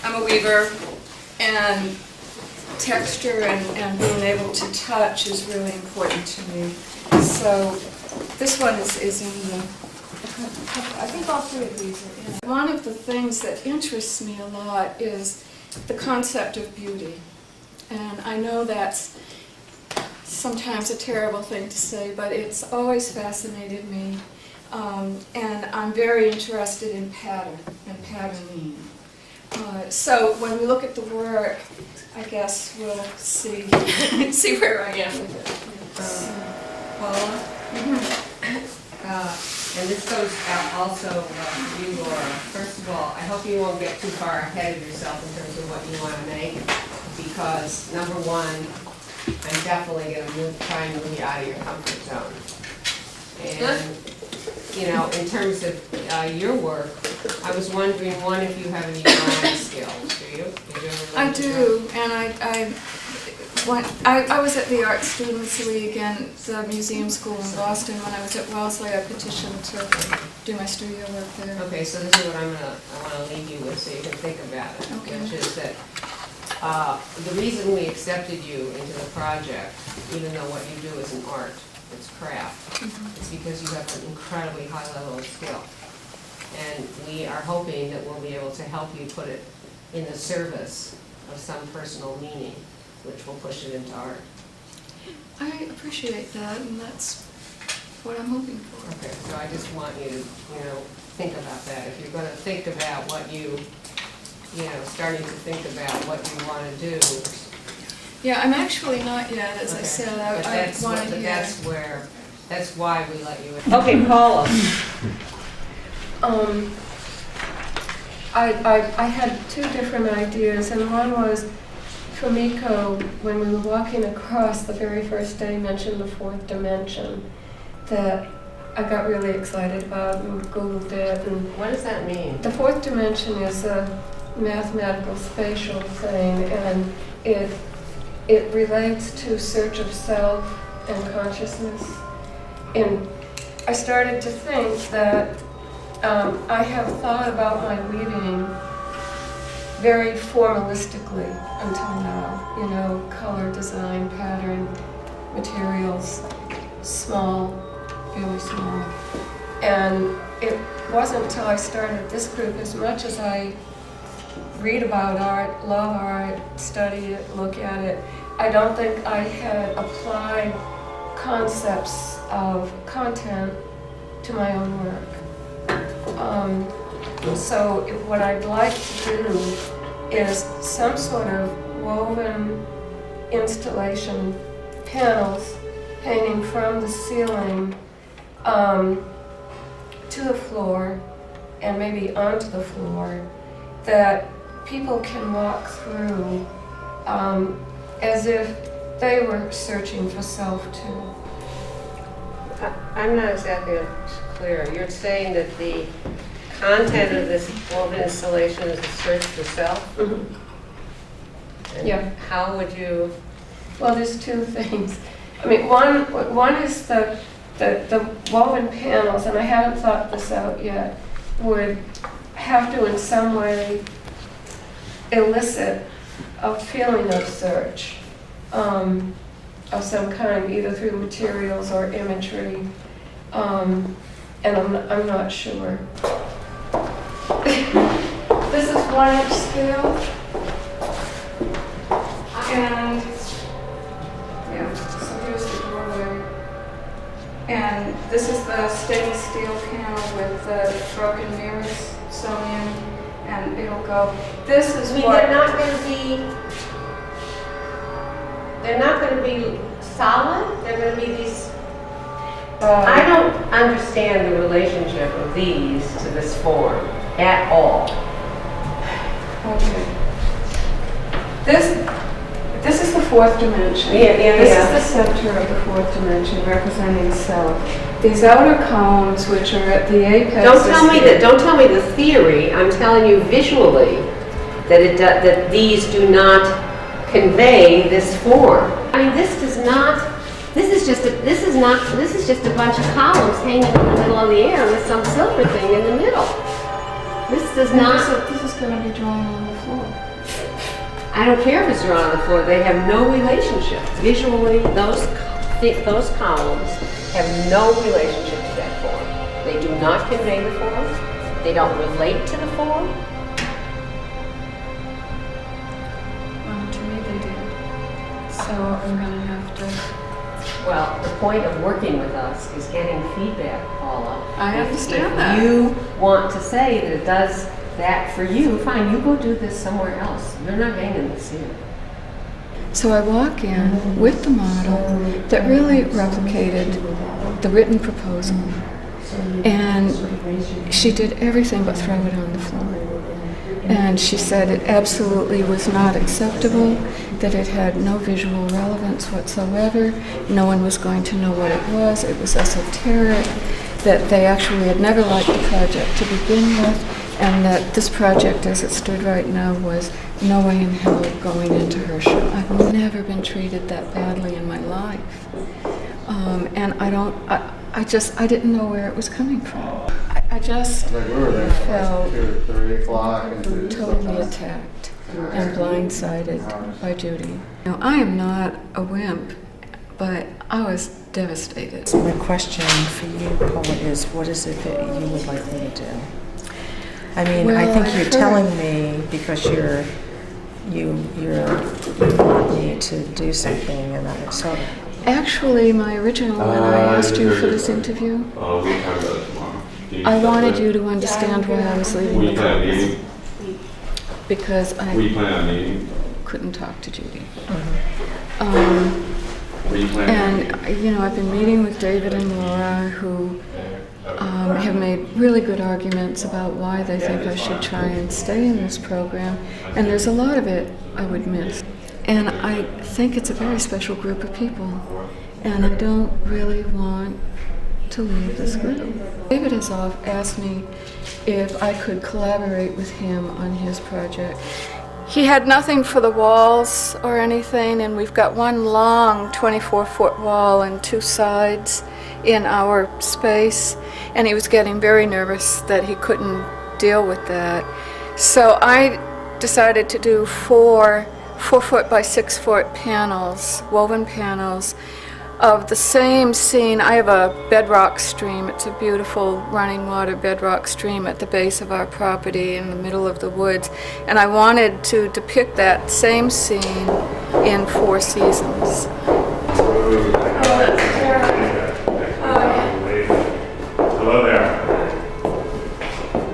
I'm a weaver, and texture and being able to touch is really important to me. So this one is in the, I think all three of these are in. One of the things that interests me a lot is the concept of beauty. And I know that's sometimes a terrible thing to say, but it's always fascinated me. And I'm very interested in pattern and patterning. So when we look at the work, I guess we'll see see where I am with it. Paula? And this goes out also to you, Laura. First of all, I hope you won't get too far ahead of yourself in terms of what you want to make, because number one, I'm definitely going to try and move you out of your comfort zone. And you know, in terms of your work, I was wondering, one, if you have any drawing skills. Do you? I do, and I was at the Art Students League and the museum school in Boston. When I was at Wellesley, I petitioned to do my studio work there. Okay, so this is what I want to leave you with so you can think about it, Okay. which is that the reason we accepted you into the project, even though what you do is an art, it's craft, it's because you have an incredibly high level of skill. And we are hoping that we'll be able to help you put it in the service of some personal meaning, which will push it into art. I appreciate that, and that's what I'm hoping for. Okay, so I just want you to, think about that. If you're going to think about what starting to think about what you want to do. Yeah, I'm actually not yet, as I said. I wanted to that's why we let you in. Okay, Paula. I had two different ideas, and one was Fumiko, when we were walking across the very first day, mentioned the fourth dimension that I got really excited about and Googled it. And what does that mean? The fourth dimension is a mathematical spatial thing, and it relates to search of self and consciousness. And I started to think that I have thought about my weaving very formalistically until now. Color, design, pattern, materials, small, fairly small. And it wasn't until I started this group, as much as I read about art, love art, study it, look at it, I don't think I had applied concepts of content to my own work. So what I'd like to do is some sort of woven installation, panels hanging from the ceiling to the floor and maybe onto the floor that people can walk through as if they were searching for self too. I'm not exactly clear. You're saying that the content of this woven installation is a search for self? Mm-hmm. And yeah. How would you? Well, there's two things. I mean, one is the woven panels, and I haven't thought this out yet, would have to in some way elicit a feeling of search of some kind, either through materials or imagery, and I'm not sure. This is 1-inch scale, and yeah, so here's the doorway. And this is the stainless steel panel with the broken mirrors sewn in, and it'll go. This is what they're not going to be solid? They're going to be these. I don't understand the relationship of these to this form at all. Okay. This is the fourth dimension. This is the center of the fourth dimension, representing self. These outer columns, which are at the apex. Don't tell me the theory. I'm telling you visually that these do not convey this form. I mean, this does not. This is just a bunch of columns hanging in the middle of the air with some silver thing in the middle. This does not. This is going to be drawn on the floor. I don't care if it's drawn on the floor, they have no relationship. Visually, those columns have no relationship to that form. They do not convey the form. They don't relate to the form. Well, to me they did. So I'm gonna have to. Well, the point of working with us is getting feedback, Paula. I understand that. If you want to say that it does that for you, fine, you go do this somewhere else. You're not hanging this here. So I walk in with the model that really replicated the written proposal, and she did everything but throw it on the floor. And she said it absolutely was not acceptable, that it had no visual relevance whatsoever, no one was going to know what it was esoteric, that they actually had never liked the project to begin with, and that this project as it stood right now was no way in hell going into her show. I've never been treated that badly in my life. And I didn't know where it was coming from. I just We were there felt 2 or 3 o'clock and totally attacked and blindsided by Judy. Now, I am not a wimp, but I was devastated. My question for you, Paula, is what is it that you would like me to do? I mean, Well, I think I've you're heard- telling me because you want me to do something, and so Actually, my original, when I asked you for this interview, We'll talk about it tomorrow. I wanted you to understand why I was leaving We the plan on program, meeting. because We I plan on meeting. couldn't talk to Judy. We plan on meeting. And, you know, I've been meeting with David and Laura, who have made really good arguments about why they think I should try and stay in this program, and there's a lot of it I would miss. And I think it's a very special group of people, and I don't really want to leave this group. David has asked me if I could collaborate with him on his project. He had nothing for the walls or anything, and we've got one long 24-foot wall and 2 sides in our space, and he was getting very nervous that he couldn't deal with that. So I decided to do 4-foot by 6-foot panels, woven panels, of the same scene. I have a bedrock stream. It's a beautiful running water bedrock stream at the base of our property in the middle of the woods. And I wanted to depict that same scene in 4 seasons. Hello there.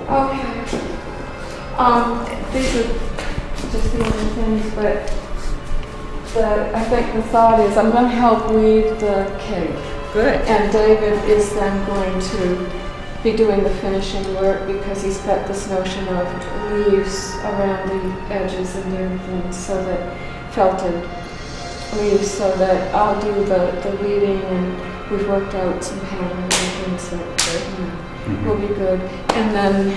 Okay. These are just the only things, but I think the thought is I'm going to help weave the cake. Good. And David is then going to be doing the finishing work because he's got this notion of leaves around the edges and everything, so that felted leaves, so that I'll do the weaving, and we've worked out some pattern and things that will be good. And then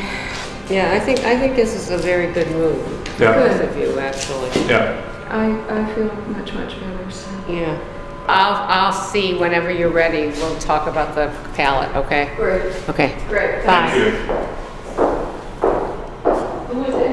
Yeah, I think this is a very good move. Yeah. Both of you, actually. Yeah. I feel much better. So. Yeah. I'll see whenever you're ready. We'll talk about the palette, okay? Great. Okay. Great. Bye. Thank you. Who is it?